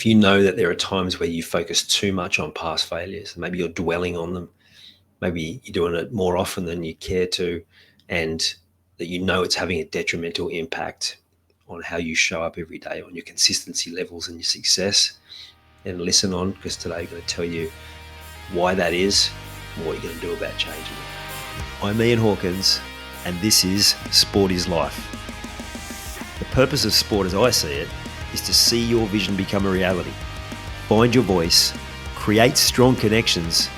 if you know that there are times where you focus too much on past failures, maybe you're dwelling on them, maybe you're doing it more often than you care to, and that you know it's having a detrimental impact on how you show up every day, on your consistency levels and your success, and listen on, because today I'm going to tell you why that is and what you're going to do about changing it. I'm Ian Hawkins, and this is Sport is Life. The purpose of sport, as I see it, is to see your vision become a reality, find your voice, create strong connections,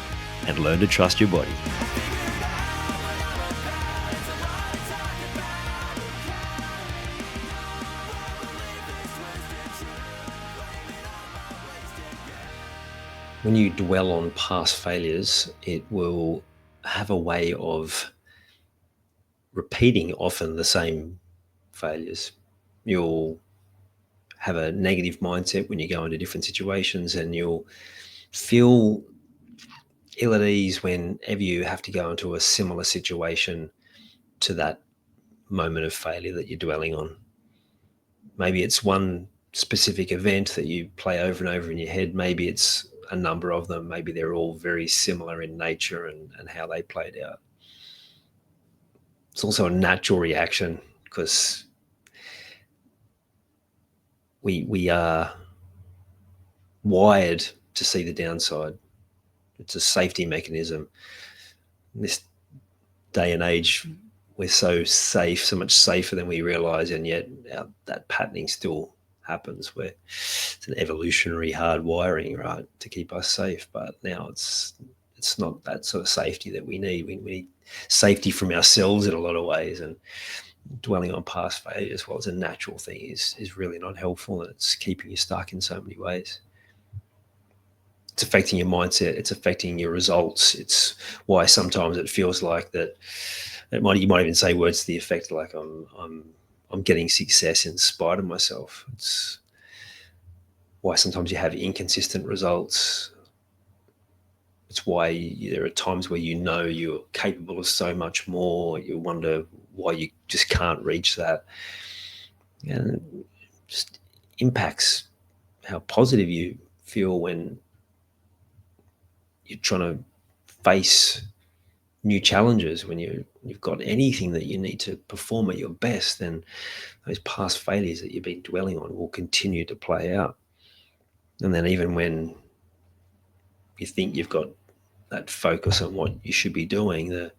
and learn to trust your body. When you dwell on past failures, it will have a way of repeating often the same failures. You'll have a negative mindset when you go into different situations, and you'll feel ill at ease whenever you have to go into a similar situation to that moment of failure that you're dwelling on. Maybe it's one specific event that you play over and over in your head. Maybe it's a number of them. Maybe they're all very similar in nature and how they played out. It's also a natural reaction because we are wired to see the downside. It's a safety mechanism. In this day and age, we're so safe, so much safer than we realize, and yet that patterning still happens, where it's an evolutionary hardwiring, right, to keep us safe. But now it's not that sort of safety that we need. We need safety from ourselves in a lot of ways, and dwelling on past failures, well, it's a natural thing, is really not helpful, and it's keeping you stuck in so many ways. It's affecting your mindset. It's affecting your results. It's why sometimes it feels like that. You might even say words to the effect like I'm getting success in spite of myself. It's why sometimes you have inconsistent results. It's why there are times where you know you're capable of so much more. You wonder why you just can't reach that, and it just impacts how positive you feel when you're trying to face new challenges. When you've got anything that you need to perform at your best, then those past failures that you've been dwelling on will continue to play out. And then even when you think you've got that focus on what you should be doing,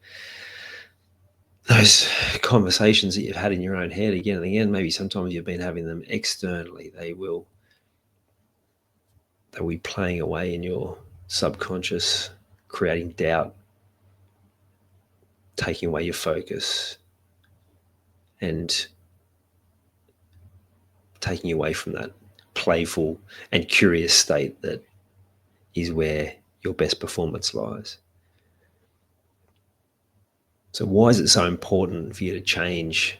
those conversations that you've had in your own head again and again, maybe sometimes you've been having them externally, they will be playing away in your subconscious, creating doubt, taking away your focus, and taking you away from that playful and curious state that is where your best performance lies. So why is it so important for you to change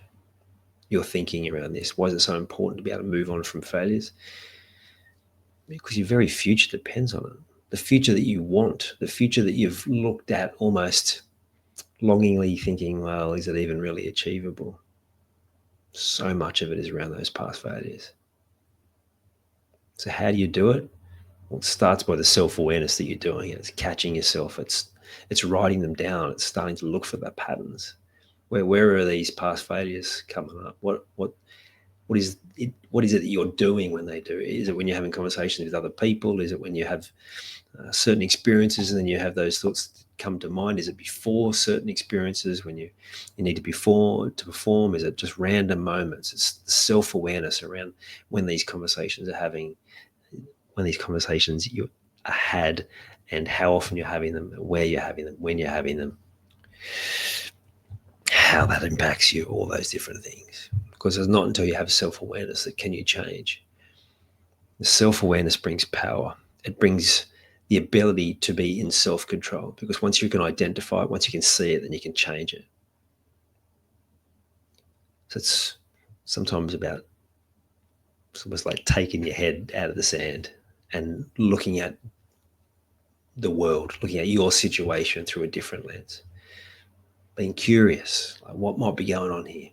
your thinking around this? Why is it so important to be able to move on from failures? Because your very future depends on it. The future that you want, the future that you've looked at almost longingly thinking, well, is it even really achievable? So much of it is around those past failures. So how do you do it? Well, it starts by the self-awareness that you're doing it. It's catching yourself. It's writing them down. It's starting to look for the patterns. Where are these past failures coming up? What is it that you're doing when they do? Is it when you're having conversations with other people? Is it when you have certain experiences and then you have those thoughts come to mind? Is it before certain experiences when you need to perform? Is it just random moments? It's the self-awareness around when these conversations you had, and how often you're having them, where you're having them, when you're having them, how that impacts you, all those different things. Because it's not until you have self-awareness that can you change. The self-awareness brings power. It brings the ability to be in self-control, because once you can identify it, once you can see it, then you can change it. So it's sometimes about, it's almost like taking your head out of the sand and looking at the world, looking at your situation through a different lens, being curious, like what might be going on here,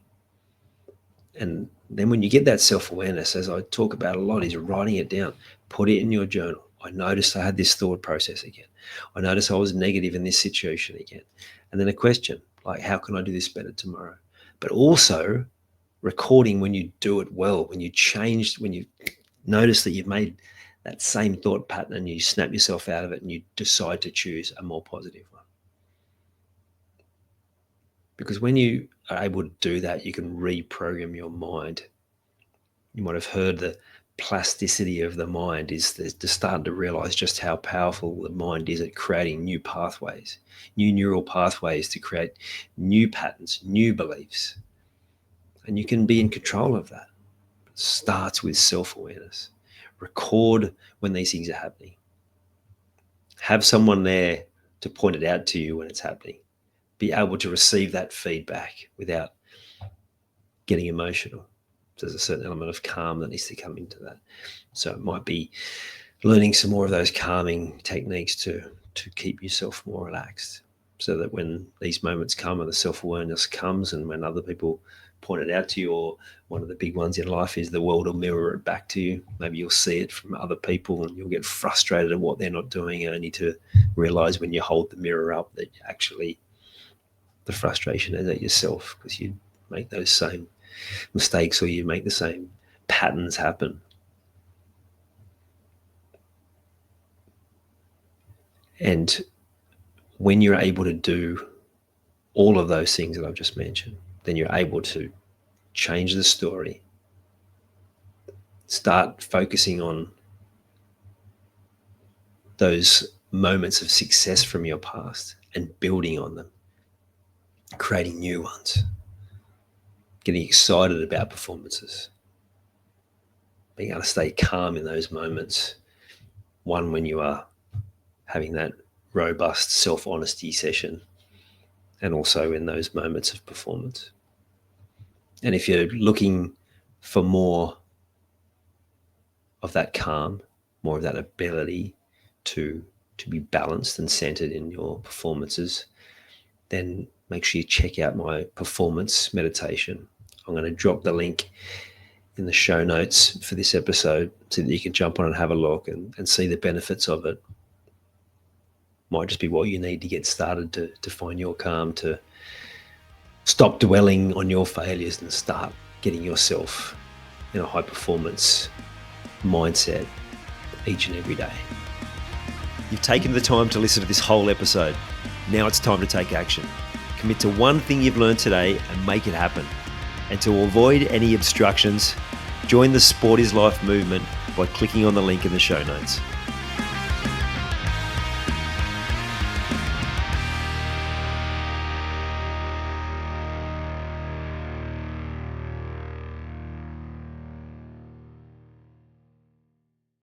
and Then when you get that self-awareness, as I talk about a lot, is writing it down. Put it in your journal. I noticed I had this thought process again. I noticed I was negative in this situation again. And then a question like, how can I do this better tomorrow? But also recording when you do it well, when you notice that you've made that same thought pattern and you snap yourself out of it and you decide to choose a more positive one. Because when you are able to do that, you can reprogram your mind. You might have heard the plasticity of the mind is to start to realize just how powerful the mind is at creating new pathways, new neural pathways to create new patterns, new beliefs. And you can be in control of that. It starts with self-awareness. Record when these things are happening. Have someone there to point it out to you when it's happening. Be able to receive that feedback without getting emotional. There's a certain element of calm that needs to come into that. So it might be learning some more of those calming techniques to keep yourself more relaxed, so that when these moments come and the self-awareness comes, and when other people point it out to you, or one of the big ones in life is the world will mirror it back to you. Maybe you'll see it from other people and you'll get frustrated at what they're not doing, only to realize when you hold the mirror up that actually the frustration is at yourself, because you make those same mistakes or you make the same patterns happen. And when you're able to do all of those things that I've just mentioned, then you're able to change the story, start focusing on those moments of success from your past and building on them, creating new ones, getting excited about performances, being able to stay calm in those moments. One, when you are having that robust self-honesty session, and also in those moments of performance. And if you're looking for more of that calm, more of that ability to be balanced and centered in your performances, then make sure you check out my performance meditation. I'm going to drop the link in the show notes for this episode so that you can jump on and have a look and see the benefits of it. Might just be what you need to get started to find your calm, to stop dwelling on your failures and start getting yourself in a high performance mindset each and every day. You've taken the time to listen to this whole episode. Now it's time to take action. Commit to one thing you've learned today and make it happen. And to avoid any obstructions, join the Sport is Life movement by clicking on the link in the show notes.